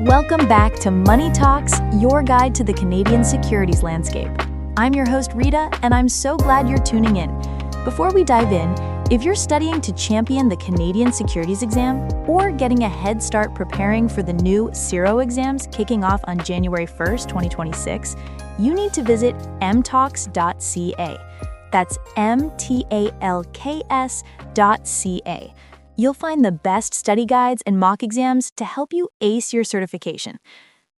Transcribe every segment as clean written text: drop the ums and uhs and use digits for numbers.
Welcome back to Money Talks, your guide to the Canadian securities landscape. I'm your host, Rita, and I'm so glad you're tuning in. Before we dive in, if you're studying to champion the Canadian Securities Exam or getting a head start preparing for the new CIRO exams kicking off on January 1st, 2026, you need to visit Mtalks.ca. That's Mtalks.ca. You'll find the best study guides and mock exams to help you ace your certification.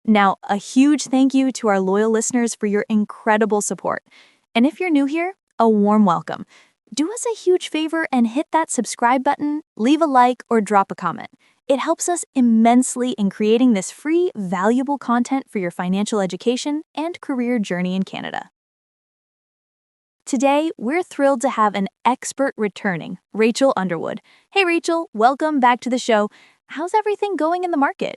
Now, a huge thank you to our loyal listeners for your incredible support. And if you're new here, a warm welcome. Do us a huge favor and hit that subscribe button, leave a like, or drop a comment. It helps us immensely in creating this free, valuable content for your financial education and career journey in Canada. Today, we're thrilled to have an expert returning, Rachel Underwood. Hey, Rachel, welcome back to the show. How's everything going in the market?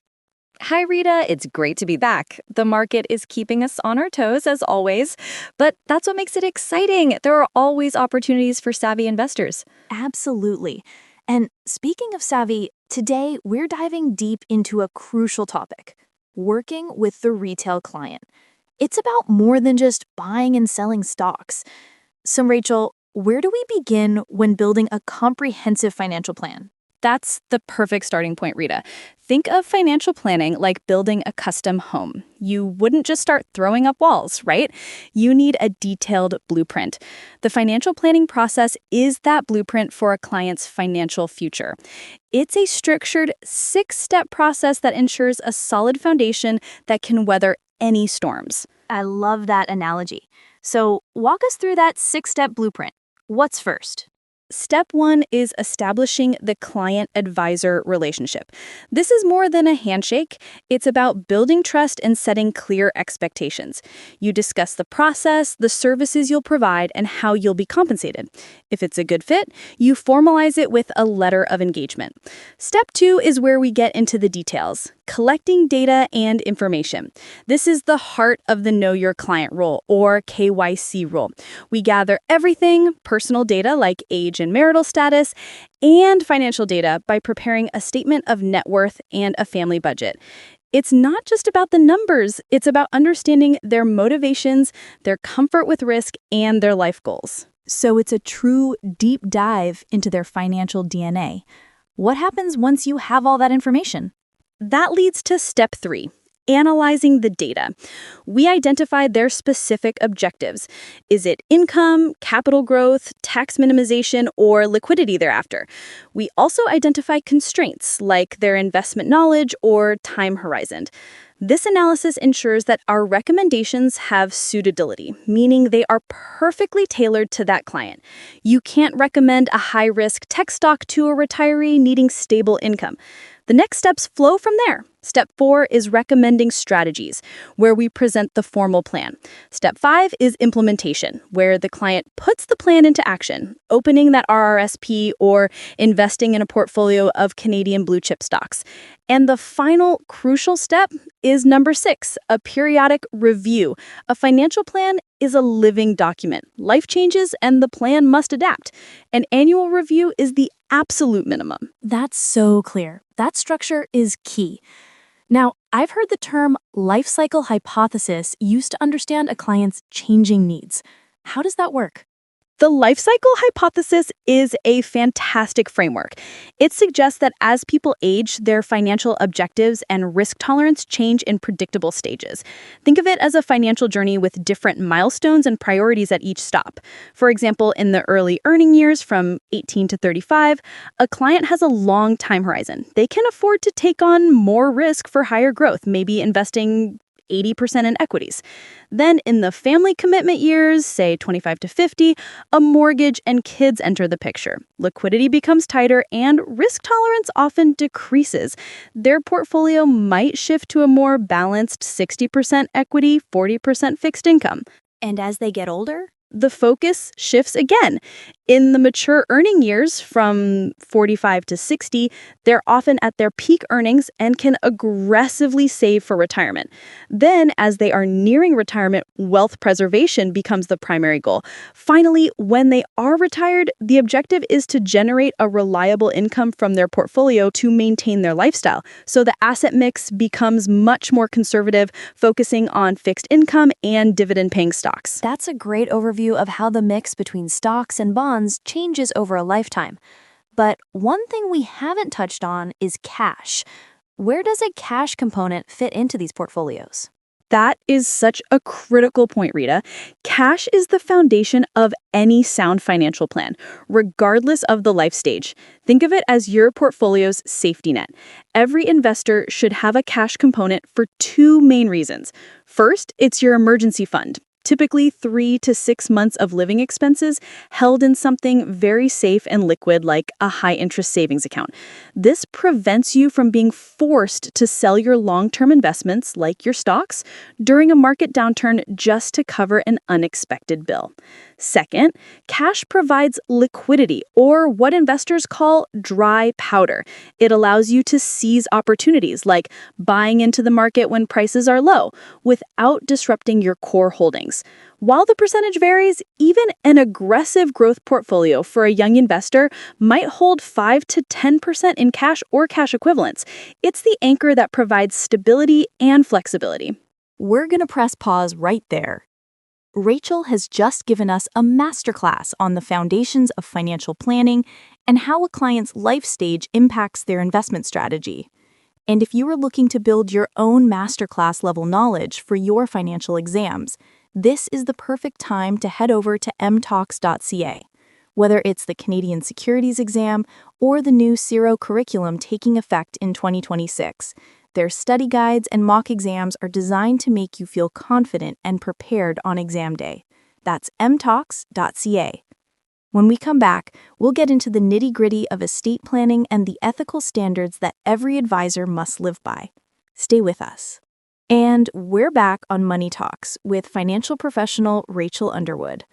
Hi, Rita. It's great to be back. The market is keeping us on our toes, as always, but that's what makes it exciting. There are always opportunities for savvy investors. Absolutely. And speaking of savvy, today we're diving deep into a crucial topic, working with the retail client. It's about more than just buying and selling stocks. So, Rachel, where do we begin when building a comprehensive financial plan? That's the perfect starting point, Rita. Think of financial planning like building a custom home. You wouldn't just start throwing up walls, right? You need a detailed blueprint. The financial planning process is that blueprint for a client's financial future. It's a structured 6-step process that ensures a solid foundation that can weather any storms. I love that analogy. So walk us through that 6-step blueprint. What's first? Step 1 is establishing the client-advisor relationship. This is more than a handshake. It's about building trust and setting clear expectations. You discuss the process, the services you'll provide, and how you'll be compensated. If it's a good fit, you formalize it with a letter of engagement. Step 2 is where we get into the details, collecting data and information. This is the heart of the Know Your Client role, or KYC role. We gather everything, personal data like age and marital status, and financial data by preparing a statement of net worth and a family budget. It's not just about the numbers, it's about understanding their motivations, their comfort with risk, and their life goals. So it's a true deep dive into their financial DNA. What happens once you have all that information? That leads to step 3. Analyzing the data. We identify their specific objectives. Is it income, capital growth, tax minimization, or liquidity thereafter? We also identify constraints like their investment knowledge or time horizon. This analysis ensures that our recommendations have suitability, meaning they are perfectly tailored to that client. You can't recommend a high-risk tech stock to a retiree needing stable income. The next steps flow from there. Step 4 is recommending strategies, where we present the formal plan. Step 5 is implementation, where the client puts the plan into action, opening that RRSP or investing in a portfolio of Canadian blue chip stocks. And the final crucial step is number 6, a periodic review. A financial plan is a living document. Life changes and the plan must adapt. An annual review is the absolute minimum. That's so clear. That structure is key. Now, I've heard the term life cycle hypothesis used to understand a client's changing needs. How does that work? The life cycle hypothesis is a fantastic framework. It suggests that as people age, their financial objectives and risk tolerance change in predictable stages. Think of it as a financial journey with different milestones and priorities at each stop. For example, in the early earning years from 18 to 35, a client has a long time horizon. They can afford to take on more risk for higher growth, maybe investing 80% in equities. Then in the family commitment years, say 25 to 50, a mortgage and kids enter the picture. Liquidity becomes tighter and risk tolerance often decreases. Their portfolio might shift to a more balanced 60% equity, 40% fixed income. And as they get older? the focus shifts again. In the mature earning years from 45 to 60, they're often at their peak earnings and can aggressively save for retirement. Then, as they are nearing retirement, wealth preservation becomes the primary goal. Finally, when they are retired, the objective is to generate a reliable income from their portfolio to maintain their lifestyle. So the asset mix becomes much more conservative, focusing on fixed income and dividend-paying stocks. That's a great overview of how the mix between stocks and bonds changes over a lifetime. But one thing we haven't touched on is cash. Where does a cash component fit into these portfolios? That is such a critical point, Rita. Cash is the foundation of any sound financial plan, regardless of the life stage. Think of it as your portfolio's safety net. Every investor should have a cash component for two main reasons. First, it's your emergency fund. Typically 3 to 6 months of living expenses held in something very safe and liquid like a high-interest savings account. This prevents you from being forced to sell your long-term investments, like your stocks, during a market downturn just to cover an unexpected bill. Second, cash provides liquidity, or what investors call dry powder. It allows you to seize opportunities, like buying into the market when prices are low, without disrupting your core holdings. While the percentage varies, even an aggressive growth portfolio for a young investor might hold 5 to 10% in cash or cash equivalents. It's the anchor that provides stability and flexibility. We're going to press pause right there. Rachel has just given us a masterclass on the foundations of financial planning and how a client's life stage impacts their investment strategy. And if you are looking to build your own masterclass level knowledge for your financial exams, this is the perfect time to head over to Mtalks.ca. Whether it's the Canadian Securities Exam or the new CIRO curriculum taking effect in 2026, their study guides and mock exams are designed to make you feel confident and prepared on exam day. That's Mtalks.ca. When we come back, we'll get into the nitty-gritty of estate planning and the ethical standards that every advisor must live by. Stay with us. And we're back on Money Talks with financial professional Rachel Underwood.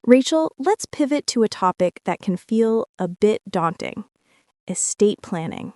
Rachel, let's pivot to a topic that can feel a bit daunting: estate planning.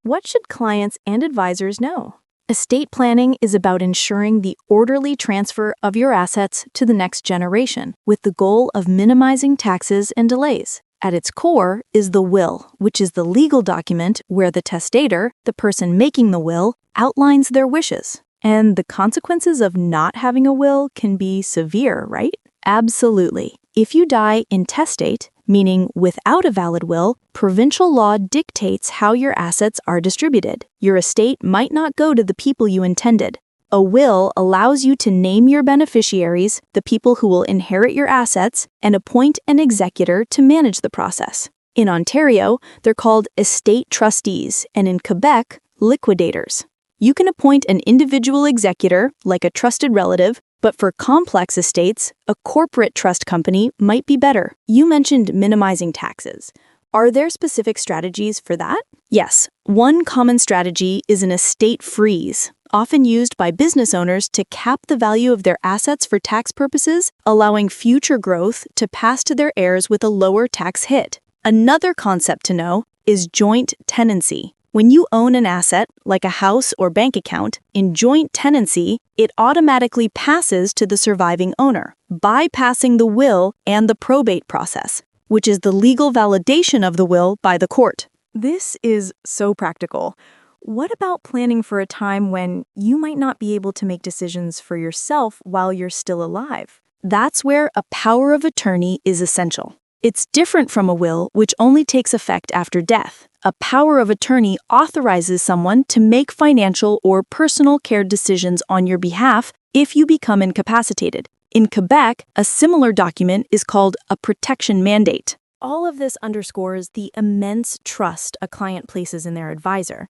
What should clients and advisors know? Estate planning is about ensuring the orderly transfer of your assets to the next generation, with the goal of minimizing taxes and delays. At its core is the will, which is the legal document where the testator, the person making the will, outlines their wishes. And the consequences of not having a will can be severe, right? Absolutely. If you die intestate, meaning without a valid will, provincial law dictates how your assets are distributed. Your estate might not go to the people you intended. A will allows you to name your beneficiaries, the people who will inherit your assets, and appoint an executor to manage the process. In Ontario, they're called estate trustees, and in Quebec, liquidators. You can appoint an individual executor, like a trusted relative, but for complex estates, a corporate trust company might be better. You mentioned minimizing taxes. Are there specific strategies for that? Yes. One common strategy is an estate freeze, often used by business owners to cap the value of their assets for tax purposes, allowing future growth to pass to their heirs with a lower tax hit. Another concept to know is joint tenancy. When you own an asset, like a house or bank account, in joint tenancy, it automatically passes to the surviving owner, bypassing the will and the probate process, which is the legal validation of the will by the court. This is so practical. What about planning for a time when you might not be able to make decisions for yourself while you're still alive? That's where a power of attorney is essential. It's different from a will, which only takes effect after death. A power of attorney authorizes someone to make financial or personal care decisions on your behalf if you become incapacitated. In Quebec, a similar document is called a protection mandate. All of this underscores the immense trust a client places in their advisor.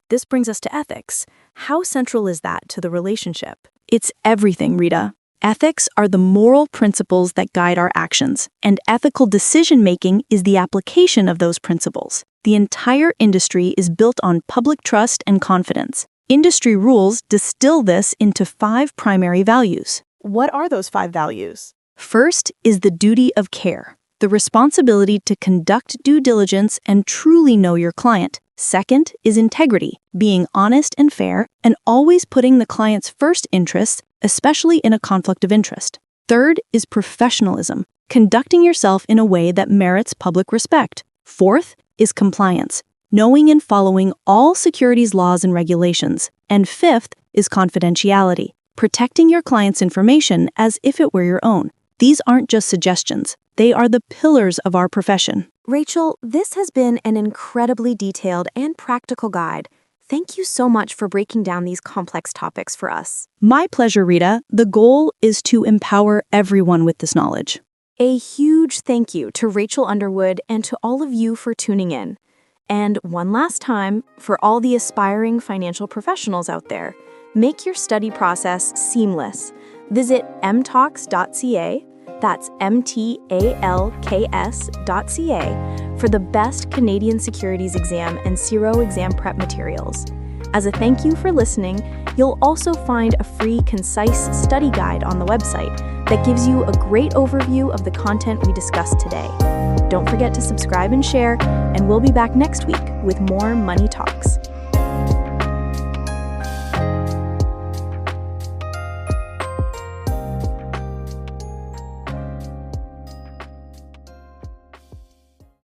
This brings us to ethics. How central is that to the relationship? It's everything, Rita. Ethics are the moral principles that guide our actions, and ethical decision-making is the application of those principles. The entire industry is built on public trust and confidence. Industry rules distill this into 5 primary values. What are those 5 values? First is the duty of care, the responsibility to conduct due diligence and truly know your client. Second is integrity, being honest and fair, and always putting the client's first interests, especially in a conflict of interest. Third is professionalism, conducting yourself in a way that merits public respect. Fourth is compliance, knowing and following all securities laws and regulations. And fifth is confidentiality, protecting your client's information as if it were your own. These aren't just suggestions. They are the pillars of our profession. Rachel, this has been an incredibly detailed and practical guide. Thank you so much for breaking down these complex topics for us. My pleasure, Rita. The goal is to empower everyone with this knowledge. A huge thank you to Rachel Underwood and to all of you for tuning in. And one last time, for all the aspiring financial professionals out there, make your study process seamless. Visit Mtalks.ca, that's Mtalks.ca, for the best Canadian Securities Exam and CIRO exam prep materials. As a thank you for listening, you'll also find a free, concise study guide on the website that gives you a great overview of the content we discussed today. Don't forget to subscribe and share, and we'll be back next week with more Money Talks.